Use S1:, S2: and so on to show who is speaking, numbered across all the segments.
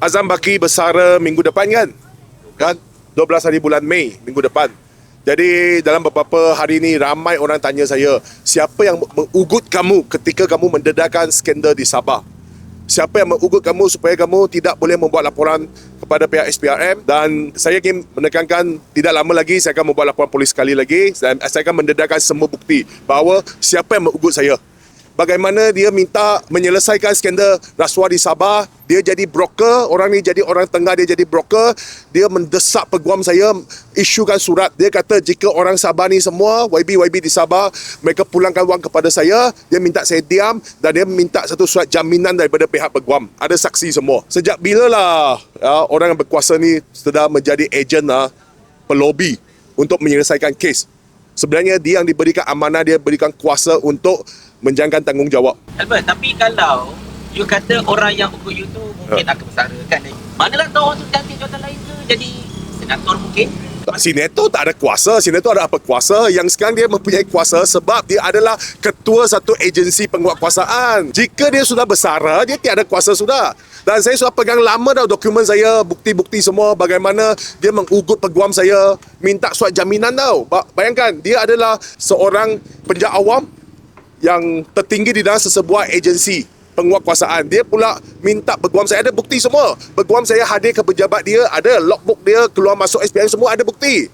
S1: Azam Baki bersara minggu depan kan 12 hari bulan Mei minggu depan. Jadi dalam beberapa hari ini ramai orang tanya saya, siapa yang mengugut kamu ketika kamu mendedahkan skandal di Sabah? Siapa yang mengugut kamu supaya kamu tidak boleh membuat laporan kepada pihak SPRM? Dan saya ingin menekankan, tidak lama lagi saya akan membuat laporan polis sekali lagi dan saya akan mendedahkan semua bukti bahawa siapa yang mengugut saya. Bagaimana dia minta menyelesaikan skandal rasuah di Sabah. Dia jadi broker, orang ni jadi orang tengah, dia jadi broker. Dia mendesak peguam saya isukan surat. Dia kata jika orang Sabah ni semua, YB di Sabah, mereka pulangkan wang kepada saya, dia minta saya diam dan dia minta satu surat jaminan daripada pihak peguam. Ada saksi semua. Sejak bilalah orang yang berkuasa ni sudah menjadi ejen pelobi untuk menyelesaikan kes. Sebenarnya dia yang diberikan amanah, dia berikan kuasa untuk menjangankan tanggungjawab.
S2: Albert, tapi kalau you kata orang yang ugut you tu mungkin akan bersara kan? Manalah tahu orang tu ganti jawatan lain ke jadi senator mungkin?
S1: Senator tak ada kuasa. Senator ada apa kuasa? Yang sekarang dia mempunyai kuasa sebab dia adalah ketua satu agensi penguatkuasaan. Jika dia sudah bersara, dia tiada kuasa sudah. Dan saya sudah pegang lama dah dokumen saya, bukti-bukti semua bagaimana dia mengugut peguam saya, minta surat jaminan tau. Bayangkan, dia adalah seorang penjahat awam yang tertinggi di dalam sesebuah agensi penguatkuasaan. Dia pula minta peguam saya, ada bukti semua. Peguam saya hadir ke pejabat dia, ada logbook dia, keluar masuk SPM semua ada bukti.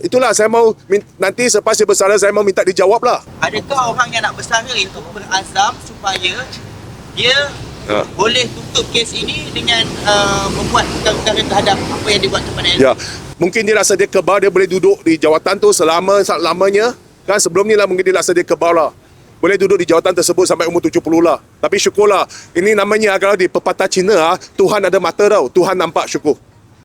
S1: Itulah saya mau, nanti selepas dia bersara saya mau minta dijawab lah.
S2: Adakah orang yang nak bersara itu berazam supaya dia boleh tutup kes ini dengan membuat perkara terhadap apa yang dibuat kepada dia?
S1: Ya, mungkin dia rasa dia kebal, dia boleh duduk di jawatan tu selama-lamanya. Kan sebelum ni lah mungkin dia rasa dia kebal lah. Boleh duduk di jawatan tersebut sampai umur 70 lah. Tapi syukurlah, ini namanya kalau di pepatah Cina, Tuhan ada mata tau. Tuhan nampak, syukur.